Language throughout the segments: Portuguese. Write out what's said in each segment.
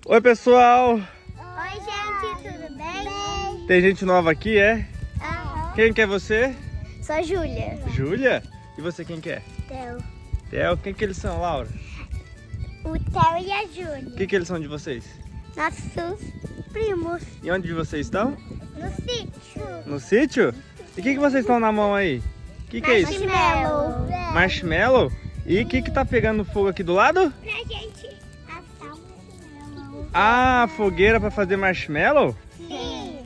Oi, pessoal! Oi, gente, tudo bem? Tem gente nova aqui, é? Aham. Quem que é você? Sou a Júlia. Júlia? E você quem que é? Theo. Theo. Quem que eles são, Laura? O Theo e a O Júlia. que eles são de vocês? Nossos primos. E onde vocês estão? No sítio. No sítio? E o que vocês estão na mão aí? O que é isso? Marshmallow. Marshmallow? E o que tá pegando fogo aqui do lado? Pra gente assar o marshmallow. Ah, fogueira para fazer marshmallow? Sim.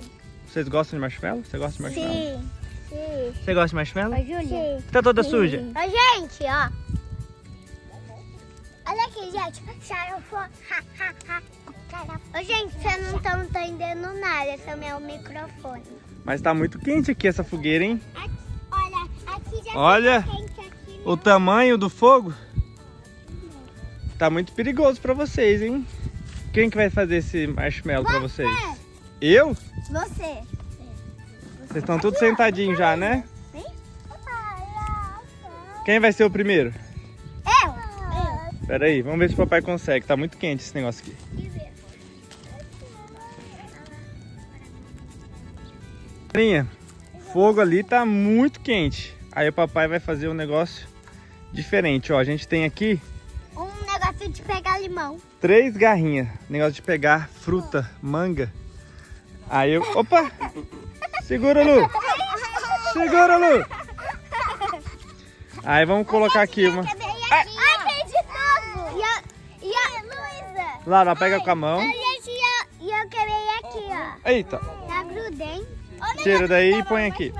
Vocês gostam de marshmallow? Você gosta de marshmallow? Sim. Sim. Você gosta de marshmallow? Júlia. Tá toda suja? Oi, gente, ó. Olha aqui, gente. Ô, gente, vocês não estão entendendo nada. Esse é o meu microfone. Mas tá muito quente aqui essa fogueira, hein? Olha, aqui já Olha fica quente aqui, o tamanho do fogo. Tá muito perigoso pra vocês, hein? Quem que vai fazer esse marshmallow pra vocês? Eu? Você. Vocês estão todos sentadinhos já, né? Sim? Quem vai ser o primeiro? Eu. Pera aí, vamos ver se o papai consegue. Tá muito quente esse negócio aqui. Carinha, fogo ali tá muito quente. Aí o papai vai fazer um negócio diferente, ó. A gente tem aqui Um negócio de pegar limão. 3 garrinhas. Negócio de pegar fruta, manga. Aí eu... Opa! Segura, Lu! Segura, Lu! Aí vamos colocar aqui uma... Ai, perdi tudo! E a Luísa? Laura, pega com a mão. Gente, e eu quebrei aqui, ó. Eita! Tá grudem. Tira daí e põe aqui.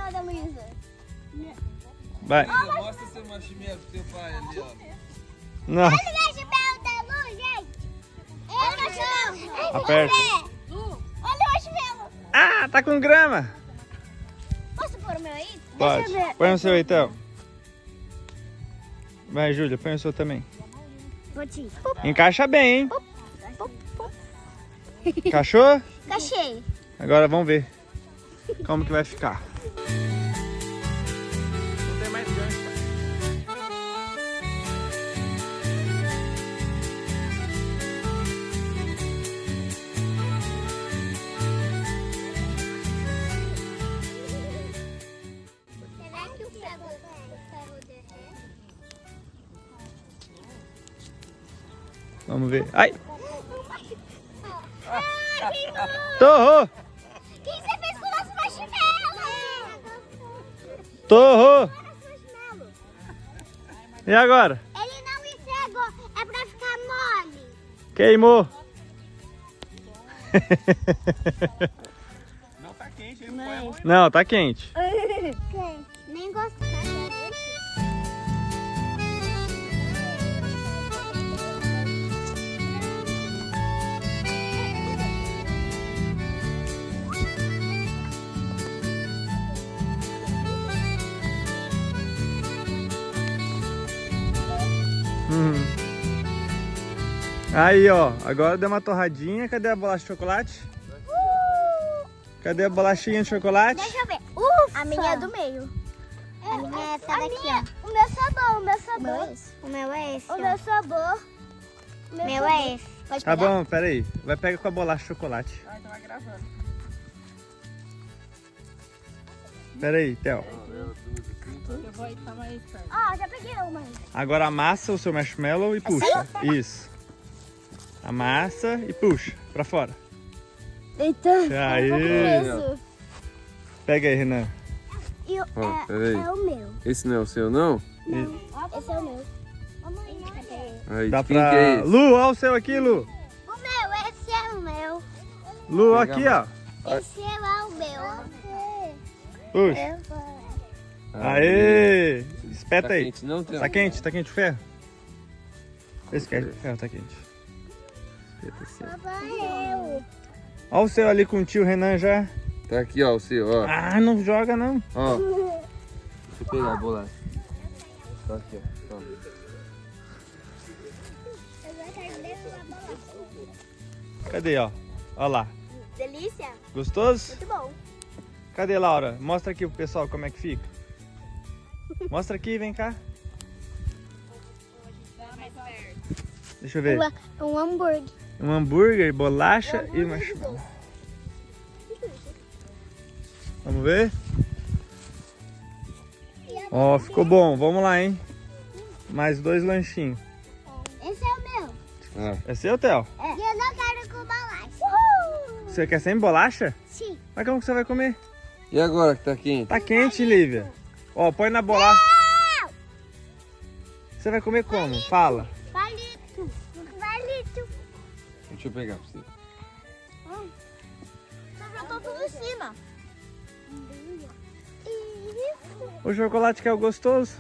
Vai. Mostra seu marshmallow pro teu pai ali, ó. Não. Olha o marshmallow da Lu, gente. Olha o marshmallow. Aperta. Olha o marshmallow. Ah, tá com grama. Posso pôr o meu aí? Pode. Deixa eu ver. Põe o seu aí, então. Vai, Júlia, põe o seu também. Botinho. Encaixa bem, hein? Encaixou? Cachei. Agora vamos ver como que vai ficar. Não tem mais gancho, pai. Será que o ferro derrete? Vamos ver. Ai! Torrou! O que você fez com o nosso marshmallow? Torrou! E agora? Ele não estragou, é pra ficar mole. Queimou! Não tá quente, ele não põe a mão. Não, tá quente. Nem gostei. Aí, ó. Agora deu uma torradinha. Cadê a bolacha de chocolate? Cadê a bolachinha de chocolate? Deixa eu ver. Ufa. A minha é do meio. A minha é essa daqui, ó. O meu sabor, o meu sabor. O meu é esse. O meu sabor. O meu é esse. Pode Tá pegar? bom, pera aí. Vai pegar com a bolacha de chocolate. Ah, então vai gravando. Pera aí, Theo. Eu vou aí, tá mais perto. Ó, já peguei uma. Agora amassa o seu marshmallow e puxa. Isso. Amassa e puxa pra fora. Eita. Aí. Pega aí, Renan. E Ó, peraí. é o meu. Esse não é o seu, não? Esse é o meu. Mamãe, Aí, Dá de quem que é pra... esse? Lu, olha o seu aqui, Lu. o meu, esse é o meu. Lu, Pega aqui, a ó. Esse é o meu. Puxa. Aê! Espeta Tá aí. quente, não, Theo? Tá quente? Tá quente o ferro? Esse ferro tá quente. Espeta assim, ó. Papai, Olha o seu ali com o tio Renan já. Tá aqui, ó, o seu, ó. Ah, não joga não. Ó. Deixa eu pegar a bolacha. Tá aqui, ó. Toma. Cadê, ó? Olha lá. delícia. Gostoso? Muito bom. Cadê, Laura? Mostra aqui pro pessoal como é que fica. Mostra aqui, vem cá. Deixa eu ver. Um hambúrguer. Um hambúrguer, bolacha e marshmallow. Vamos ver? Ó, ficou bom. Vamos lá, hein? Mais 2 lanchinhos. Esse é o meu. É seu, Theo? É. E eu não quero com bolacha. Você quer sem bolacha? Sim. Mas como que você vai comer? E agora que tá quente? Tá quente, Lívia. Ó, põe na bolacha. Você vai comer como? Fala. Palito. Palito. Deixa eu pegar pra você. Eu tô tudo em cima. O chocolate que é o gostoso.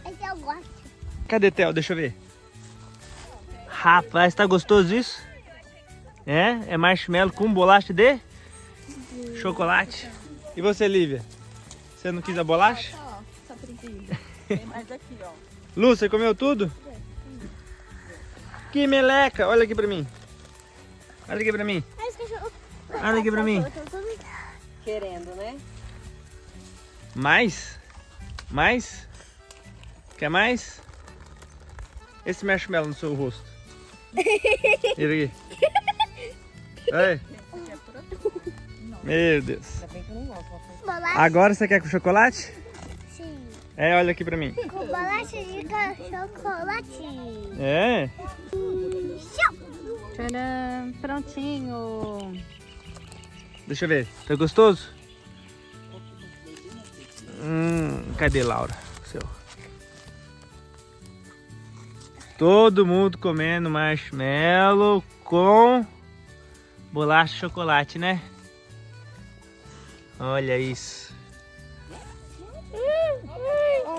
Esse eu gosto. Cadê, Theo? Deixa eu ver. Rapaz, tá gostoso isso? É marshmallow com bolacha de chocolate. E você, Lívia? Você não quis a bolacha? Só tem mais aqui, ó. Lu, você comeu tudo? Que meleca! Olha aqui pra mim. Olha aqui pra mim. Olha aqui pra mim. Querendo, né? Mais? Mais? Quer mais? Esse marshmallow no seu rosto. Vira aqui. Ai. Meu Deus. Ainda bem que eu não gosto. Bolacha? Agora você quer com chocolate? Sim. É, olha aqui pra mim. Com bolacha de chocolate. É? Tcharam, prontinho. Deixa eu ver. Tá gostoso? Cadê Laura? Seu. Todo mundo comendo marshmallow com bolacha de chocolate, né? Olha isso.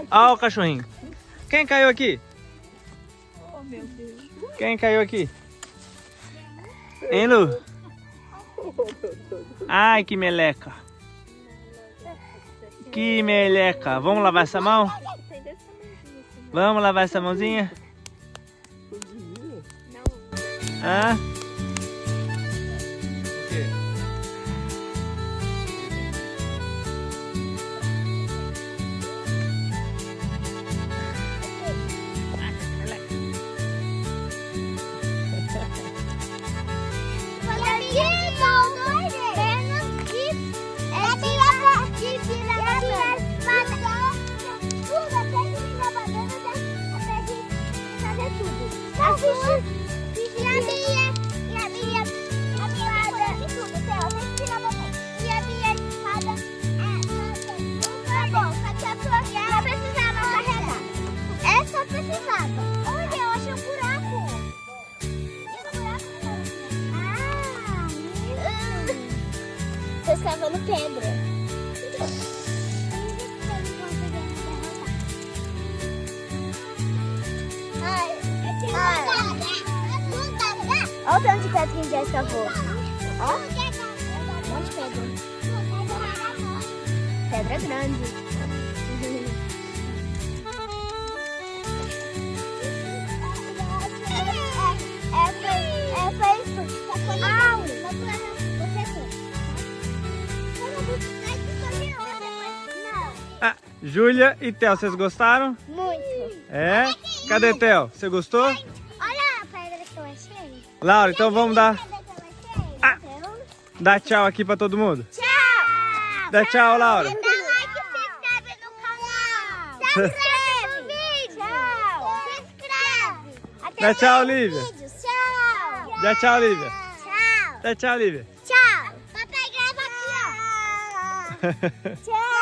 Olha o cachorrinho. Quem caiu aqui? Oh, meu Deus. Quem caiu aqui? Hein, Lu? Ai, que meleca. Que meleca. Vamos lavar essa mão? Vamos lavar essa mãozinha? Hã? Olha, eu achei um buraco. Tô escavando pedra. Olha o tanto de pedra que a gente já escavou. Ó. Um monte de pedra. Pedra grande. Ah, Júlia e Theo, vocês gostaram? Muito. É? Cadê Theo? Você gostou? Olha a pedra que eu achei. Laura, então vamos dar, Ah. dar tchau aqui pra todo mundo. Tchau. Dá tchau, Laura. Dá like e se inscreve no canal. Se inscreve no vídeo. Tchau. Se inscreve. Até Dá tchau, mais Lívia. vídeos. Tchau. Dá tchau, Lívia. Tchau. Dá tchau, Lívia. Tchau. Papai grava aqui, ó. Tchau.